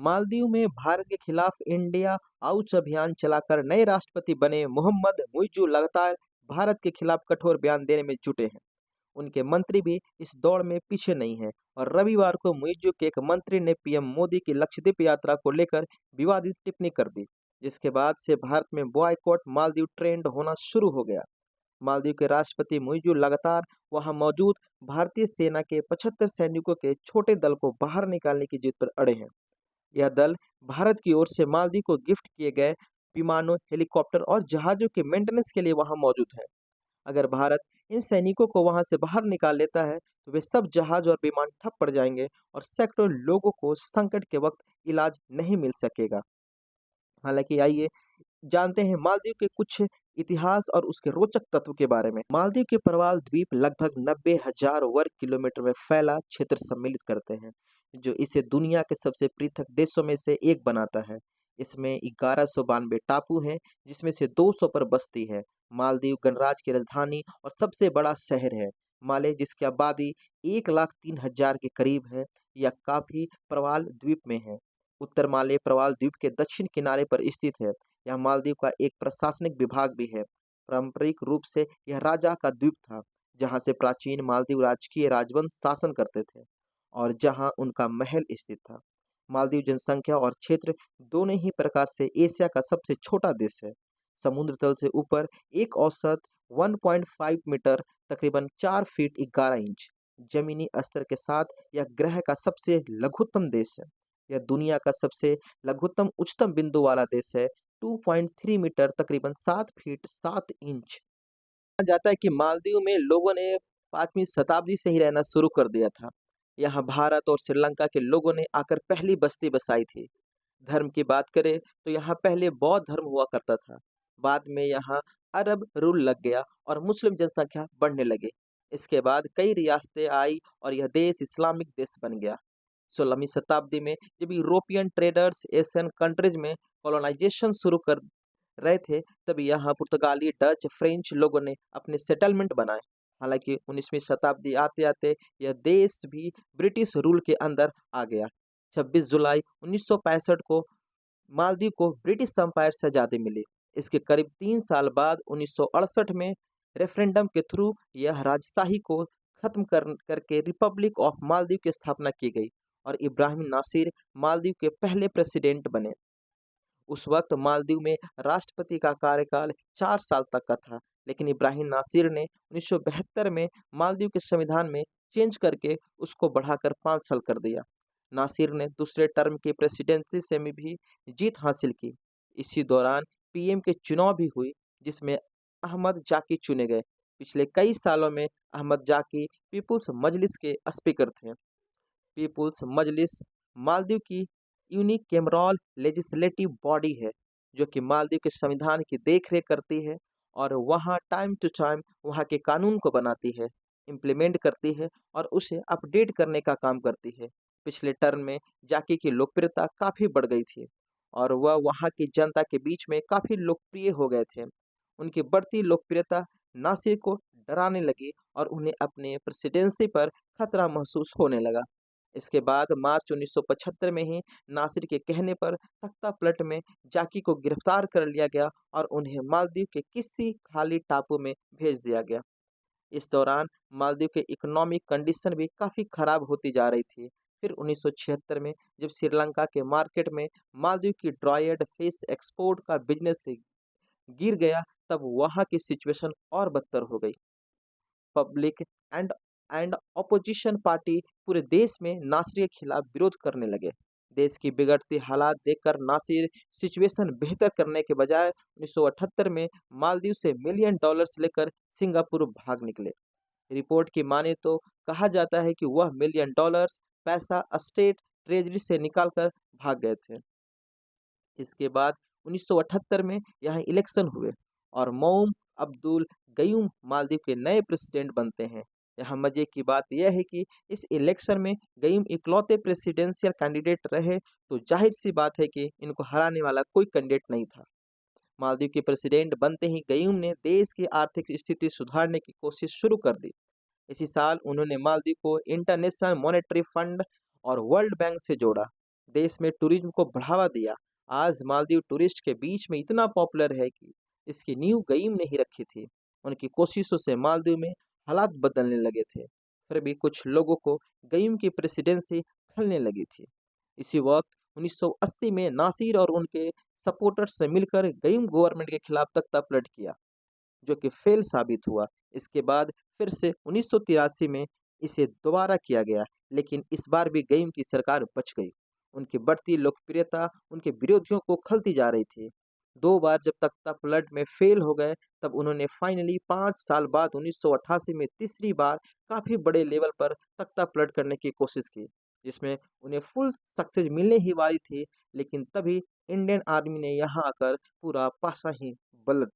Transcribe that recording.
मालदीव में भारत के खिलाफ इंडिया आउट अभियान चलाकर नए राष्ट्रपति बने मोहम्मद मुइज़्ज़ू लगातार भारत के खिलाफ कठोर बयान देने में जुटे हैं। उनके मंत्री भी इस दौड़ में पीछे नहीं हैं और रविवार को मुइज़्ज़ू के एक मंत्री ने पीएम मोदी की लक्षद्वीप यात्रा को लेकर विवादित टिप्पणी कर दी, जिसके बाद से भारत में बॉयकॉट मालदीव ट्रेंड होना शुरू हो गया। मालदीव के राष्ट्रपति मुइज़्ज़ू लगातार वहां मौजूद भारतीय सेना के 75 सैनिकों के छोटे दल को बाहर निकालने की जिद पर अड़े हैं। यह दल भारत की ओर से मालदीव को गिफ्ट किए गए विमानों, हेलीकॉप्टर और जहाजों के मेंटेनेंस के लिए वहां मौजूद है। अगर भारत इन सैनिकों को वहां से बाहर निकाल लेता है, तो वे सब जहाज और विमान ठप पड़ जाएंगे और सैकड़ों लोगों को संकट के वक्त इलाज नहीं मिल सकेगा। हालांकि आइए जानते हैं मालदीव के कुछ इतिहास और उसके रोचक तत्व के बारे में। मालदीव के प्रवाल द्वीप लगभग 90,000 वर्ग किलोमीटर में फैला क्षेत्र सम्मिलित करते हैं, जो इसे दुनिया के सबसे पृथक देशों में से एक बनाता है। इसमें 1192 टापू हैं, जिसमें से 200 पर बस्ती है। मालदीव गणराज्य की राजधानी और सबसे बड़ा शहर है। माले, जिसकी आबादी 1,03,000 के करीब है, यह काफी प्रवाल द्वीप में है। उत्तर माले प्रवाल द्वीप के दक्षिण किनारे पर स्थित है। यह मालदीव का एक प्रशासनिक विभाग भी है। पारंपरिक रूप से यह राजा का द्वीप था, जहां से प्राचीन मालदीव राजकीय राजवंश शासन करते थे और जहां उनका महल स्थित था। मालदीव जनसंख्या और क्षेत्र दोनों ही प्रकार से एशिया का सबसे छोटा देश है। समुद्र तल से ऊपर एक औसत 1.5 मीटर, तकरीबन 4 फीट 11 इंच जमीनी स्तर के साथ यह ग्रह का सबसे लघुत्तम देश है। यह दुनिया का सबसे लघुत्तम उच्चतम बिंदु वाला देश है, 2.3 मीटर, तकरीबन 7 फीट 7 इंच। माना जाता है कि मालदीव में लोगों ने 5वीं शताब्दी से ही रहना शुरू कर दिया था। यहाँ भारत और श्रीलंका के लोगों ने आकर पहली बस्ती बसाई थी। धर्म की बात करें तो यहाँ पहले बौद्ध धर्म हुआ करता था। बाद में यहाँ अरब रूल लग गया और मुस्लिम जनसंख्या बढ़ने लगी। इसके बाद कई रियासतें आई और यह देश इस्लामिक देश बन गया। 16वीं शताब्दी में जब यूरोपियन ट्रेडर्स एशियन कंट्रीज में कॉलोनाइजेशन शुरू कर रहे थे, तब यहाँ पुर्तगाली, डच, फ्रेंच लोगों ने अपने सेटलमेंट बनाए। हालांकि 19वीं शताब्दी आते आते यह देश भी ब्रिटिश रूल के अंदर आ गया। 26 जुलाई 1965 को मालदीव को ब्रिटिश एम्पायर से आज़ादी मिली। इसके करीब 3 साल बाद 1968 में रेफरेंडम के थ्रू यह राजशाही को खत्म करके रिपब्लिक ऑफ मालदीव की स्थापना की गई और इब्राहिम नासिर मालदीव के पहले प्रेसिडेंट बने। उस वक्त मालदीव में राष्ट्रपति का कार्यकाल 4 साल तक का था, लेकिन इब्राहिम नासिर ने 1972 में मालदीव के संविधान में चेंज करके उसको बढ़ाकर 5 साल कर दिया। नासिर ने दूसरे टर्म की प्रेसिडेंसी से में भी जीत हासिल की। इसी दौरान पीएम के चुनाव भी हुई, जिसमें अहमद जाकी चुने गए। पिछले कई सालों में अहमद जाकी पीपुल्स मजलिस के स्पीकर थे। पीपुल्स मजलिस मालदीव की यूनिकैमरल लेजिस्लेटिव बॉडी है, जो कि मालदीव के संविधान की देखरेख करती है और वहाँ टाइम टू टाइम वहाँ के कानून को बनाती है, इम्प्लीमेंट करती है और उसे अपडेट करने का काम करती है। पिछले टर्म में जाकी की लोकप्रियता काफ़ी बढ़ गई थी और वह वहाँ की जनता के बीच में काफ़ी लोकप्रिय हो गए थे। उनकी बढ़ती लोकप्रियता नासिर को डराने लगी और उन्हें अपने प्रेसिडेंसी पर खतरा महसूस होने लगा। इसके बाद मार्च 1975 में ही नासिर के कहने पर तख्तापलट में जाकी को गिरफ्तार कर लिया गया और उन्हें मालदीव के किसी खाली टापू में भेज दिया गया। इस दौरान मालदीव के इकोनॉमिक कंडीशन भी काफ़ी खराब होती जा रही थी। फिर 1976 में जब श्रीलंका के मार्केट में मालदीव की ड्राइड फिश एक्सपोर्ट का बिजनेस गिर गया, तब वहाँ की सिचुएशन और बदतर हो गई। Public and and opposition party पूरे देश में नासिर के खिलाफ विरोध करने लगे। देश की बिगड़ती हालात देखकर नासिर सिचुएशन बेहतर करने के बजाय 1978 में मालदीव से मिलियन डॉलर्स लेकर सिंगापुर भाग निकले। रिपोर्ट की माने तो कहा जाता है कि वह मिलियन डॉलर्स पैसा स्टेट ट्रेजरी से निकालकर भाग गए थे। इसके बाद 1978 में यहाँ इलेक्शन हुए और मौम अब्दुल गयूम मालदीव के नए प्रेसिडेंट बनते हैं। यहाँ मजे की बात यह है कि इस इलेक्शन में गयूम इकलौते प्रेसिडेंशियल कैंडिडेट रहे, तो जाहिर सी बात है कि इनको हराने वाला कोई कैंडिडेट नहीं था। मालदीव के प्रेसिडेंट बनते ही गयूम ने देश की आर्थिक स्थिति सुधारने की कोशिश शुरू कर दी। इसी साल उन्होंने मालदीव को इंटरनेशनल मॉनेटरी फंड और वर्ल्ड बैंक से जोड़ा, देश में टूरिज्म को बढ़ावा दिया। आज मालदीव टूरिस्ट के बीच में इतना पॉपुलर है कि इसकी नींव गईम ने ही रखी थी। उनकी कोशिशों से मालदीव में हालात बदलने लगे थे। फिर भी कुछ लोगों को गईम की प्रेसिडेंसी खलने लगी थी। इसी वक्त 1980 में नासिर और उनके सपोर्टर्स ने मिलकर गईम गवर्नमेंट के खिलाफ तख्तापलट किया, जो कि फेल साबित हुआ। इसके बाद फिर से 1983 में इसे दोबारा किया गया, लेकिन इस बार भी गईम की सरकार बच गई। उनकी बढ़ती लोकप्रियता उनके विरोधियों को खलती जा रही थी। दो बार जब तख्तापलट में फेल हो गए, तब उन्होंने फाइनली 5 साल बाद 1988 में तीसरी बार काफ़ी बड़े लेवल पर तख्तापलट करने की कोशिश की, जिसमें उन्हें फुल सक्सेस मिलने ही वाली थी। लेकिन तभी इंडियन आर्मी ने यहाँ आकर पूरा पासा ही बल